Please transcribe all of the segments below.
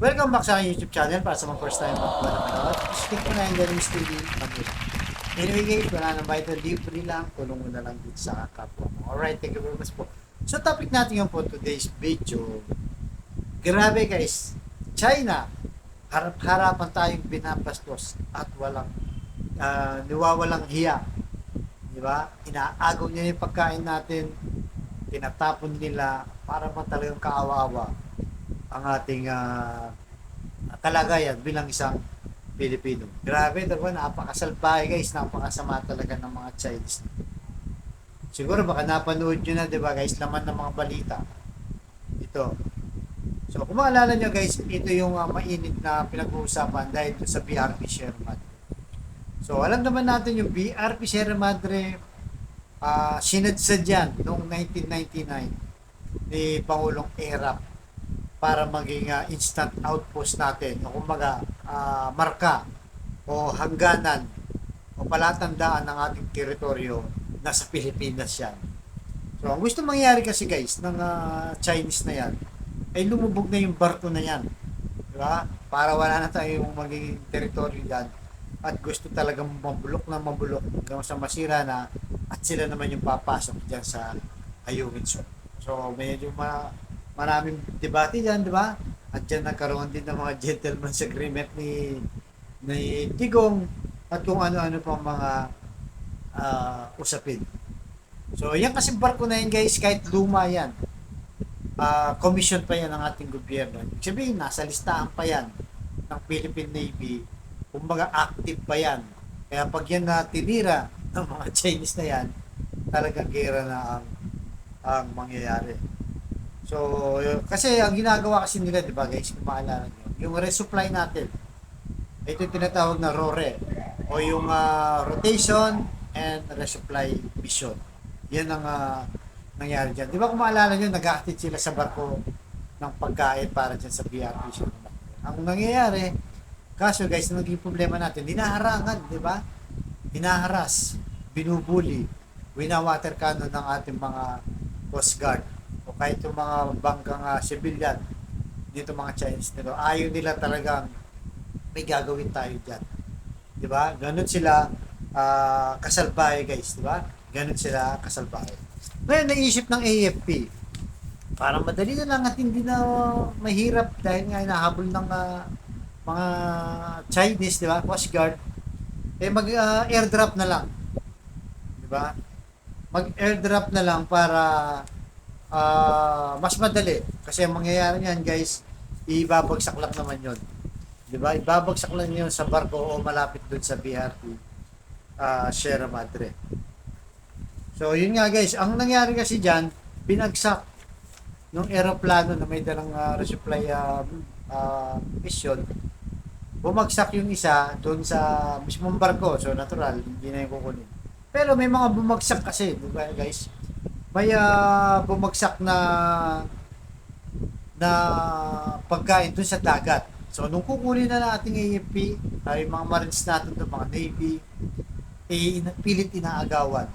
Welcome back sa aking YouTube channel para sa mga first time at wala manood. Stick mo na yung Jeremy's TV. Anyway guys, wala nang vital libre lang. Tulong mo na lang dito sa kapwa mo. Alright, thank you very much po. So topic natin yung po today's video. Grabe guys, China. Harap-harapan tayong binabastos at niwawalang hiya. Diba? Inaagaw nila yung pagkain natin. Tinatapon nila para ba talagang kaawa-awa ang ating kalagayan bilang isang Pilipino. Grabe, diba? Napakasalbahe guys, napakasama talaga ng mga Chinese. Siguro baka napanood nyo na, diba guys, laman ng mga balita. Ito. So kung maalala nyo guys, ito yung mainit na pinag-uusapan dahil ito sa BRP Sierra Madre. So alam naman natin yung BRP Sierra Madre, sinadsad yan noong 1999 ni Pangulong Erap para maging instant outpost natin o kumbaga marka o hangganan o palatandaan ng ating teritoryo na sa Pilipinas yan. So ang gusto mangyari kasi guys ng Chinese na yan ay lumubog na yung barko na yan, diba? Para wala na tayong magiging teritoryo yan at gusto talagang mabulok hanggang sa masira na at sila naman yung papasok dyan sa Ayungin. So medyo maraming debate dyan, di ba? At dyan nagkaroon din ng mga gentleman's agreement ni Digong at kung ano-ano pang mga usapin. So yan kasi barko na yan guys, kahit luma yan, commission pa yan ng ating gobyerno. Ibig sabihin, nasa listahan pa yan ng Philippine Navy, kumbaga active pa yan. Kaya pag yan na tinira ng mga Chinese na yan, talagang gera na ang mangyayari. So, kasi ang ginagawa kasi nila, di ba guys, kung maalala nyo, yung resupply natin, ito yung tinatawag na RORE, o yung rotation and resupply mission. Yan ang nangyari dyan. Di ba kung maalala nyo, nag-active sila sa barko ng pagkain para dyan sa BRP. Ang nangyayari, kaso guys, naging problema natin, hinaharangan, di ba? Hinaharas, binubuli, winawater cannon ng ating mga Coast Guard o kahit yung mga banggang civilian dito mga Chinese nito. Ayaw nila talagang may gagawin tayo dyan. Di ba? Ganun sila kasalbahe guys. Di ba? Ganun sila kasalbahe. Ngayon, naisip ng AFP para madali na lang at hindi na mahirap dahil nga inahabol ng mga Chinese, di ba? Coast Guard. Mag-airdrop na lang. Di ba? Mag-airdrop na lang para mas madali. Kasi ang mangyayari niyan guys, ibabagsak lang naman yun. Diba? Ibabagsak lang yun sa barko o malapit dun sa BRP Sierra Madre. So yun nga guys, ang nangyari kasi dyan, binagsak ng aeroplano na may dalang resupply mission. Bumagsak yung isa doon sa mismong barko. So natural, hindi na yung kukunin. Pero may mga bumagsak kasi, diba guys? May bumagsak na pagkain dun sa dagat. So nung kukunin na natin AFP, ay mga marines natin doon, mga Navy, pilit inaagawan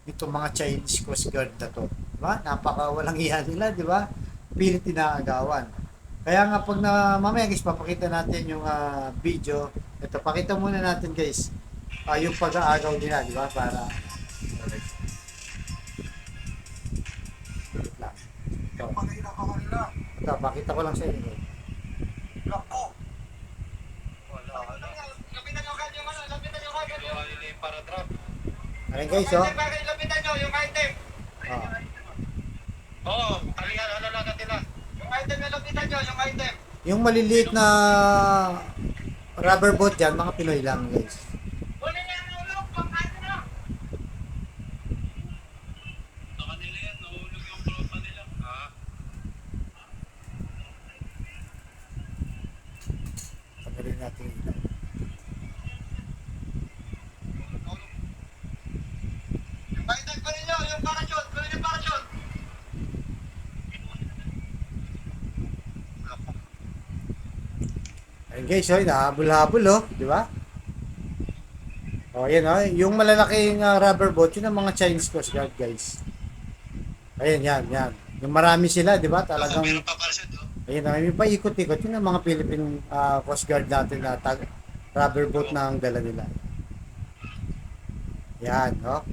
itong mga Chinese Coast Guard na to. Diba? Napaka walang iya nila, diba? Pilit inaagawan. Kaya nga pag mamaya guys, papakita natin yung video. Ito, pakita muna natin guys. Yung pag-aagaw nila, di ba? Para ito, pakita ko lang sa inyo. Ayan guys, oh. Lapitan nyo yung item. Oo, alalagan nila. Yung item na lapitan nyo, yung item. Yung maliliit na rubber boat dyan, mga Pinoy lang guys. Pagaling natin ilaw. Yung item pa rin nyo, yung parachute, pa rin yung parachute. Ayan guys, oh, nahabol-habol, oh, di ba? Oh, yan, oh, yung malalaking rubber boat, yun ang mga Chinese Coast Guard, guys. Ayan, yan. Yung marami sila, di ba? Talagang Meron pa parachute, oh. Ayun na, yung paikot-ikot, yun ang mga Philippine Coast Guard natin na rubber boat na ang dala nila. Yan, no?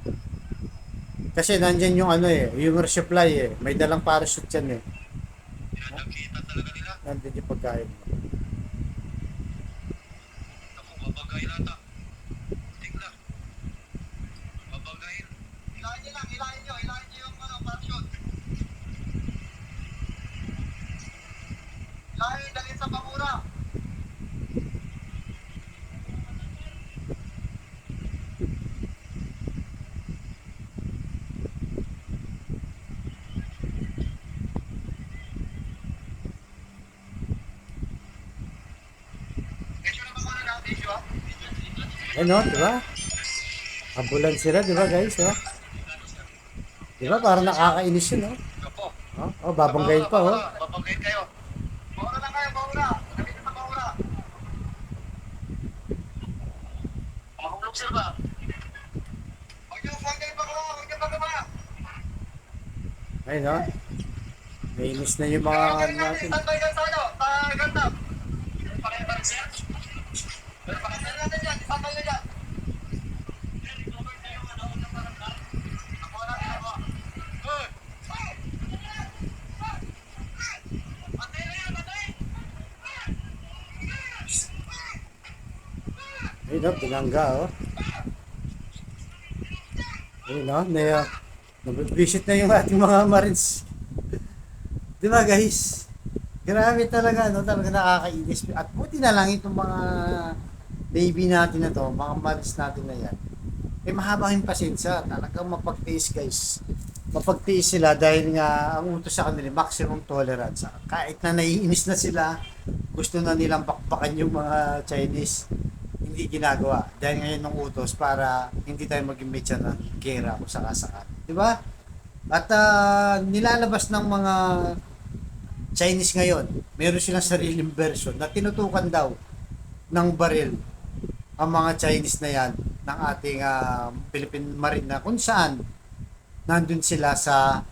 Kasi nandyan yung ano eh, yung resupply eh. May dalang parachute yan eh. Yan, nakita talaga nila. Nandyan yung pagkain mo. Ako, babagay nata. Tigla. Babagay. Hilahin niyo lang, hilahin niyo. Hilahin niyo yung parachute. Hilahin, dalhin sa pamura. Issue na ba muna natin, issue ah? Eh no, di ba? Ambulan sila, di ba guys? Oh? Di ba? Parang nakakainis yun, no? Opo. Oh, babanggayin pa, oh. Babanggayin kayo. Paura lang kayo, paura. Sabi sa paura. Mahulog sir ba? Huwag niyo banggayin pa ko, huwag niyo banggayin. Ayun, no? Nainis na yung mga ano natin. Standby ka sa ano, sa gandam. Pakita pa rin sir. Pero pakita natin yan, standby na dyan. Ako na rin ako. Hoy! Patay na yan, patay! Ayun, no? Binangga, oh. Ayun, no? Nabibisit na yung ating mga Marines. Di ba guys? Grabe talaga, no? Talaga nakakainis. At buti na lang itong mga baby natin na to, mga Marines natin na yan. Eh mahaba yung pasensya. Talagang mapagtiis guys. Mapagtiis sila dahil nga ang utos sa kanila, maximum tolerance. Kahit na naiinis na sila, gusto na nilang bakbakan yung mga Chinese. Hindi ginagawa. Dahil ngayon ng utos para hindi tayo maging mecha ng gera kung sakasakal. Di ba? At nilalabas ng mga Chinese ngayon, meron silang sariling version na tinutukan daw ng baril ang mga Chinese na yan ng ating Philippine Marine na kung saan nandun sila sa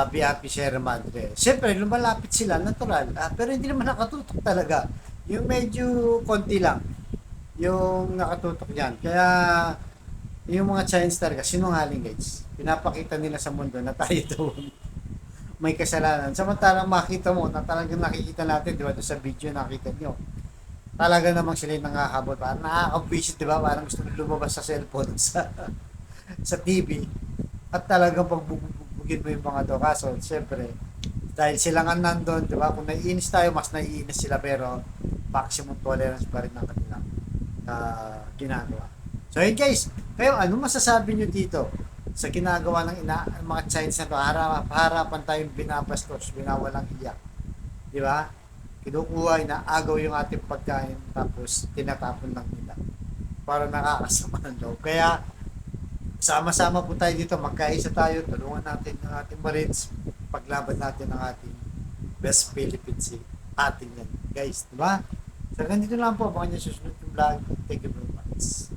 BAP Sierra Madre. Siyempre, lumalapit sila, natural. Pero hindi naman nakatutok talaga. Yung medyo konti lang yung nakatutok yan. Kaya yung mga Chinese talaga, sinungaling guys. Pinapakita nila sa mundo na tayo doon may kasalanan. Samantalang makita mo na talagang nakikita natin, di ba, doon sa video nakita nyo. Talaga namang sila yung nangahabol. Parang nakaka-visit, di ba? Parang gusto nyo lumabas sa cellphone sa TV. At talagang pagbugbugin mo yung mga to. Kaso, siyempre, dahil sila nga nandun, di ba? Kung naiinis tayo, mas naiinis sila. Pero, maximum tolerance pa rin ang kanilang ginagawa. So, yun guys. Kayo, ano masasabi nyo dito sa ginagawa ng mga Chinese na to? Harapan tayong binabastos, binawalang iyak. Di ba? Kinukuha, inaagaw yung ating pagkain, tapos tinatapon lang nila. Para nakakasama ng loob. Kaya, sama-sama po tayo dito, magkaisa tayo, tulungan natin ang ating Marines, paglaban natin ang ating best Philippine Sea. Atin yan, guys, di ba? So, ganito lang po, mga susunod yung vlog. Thank you very much.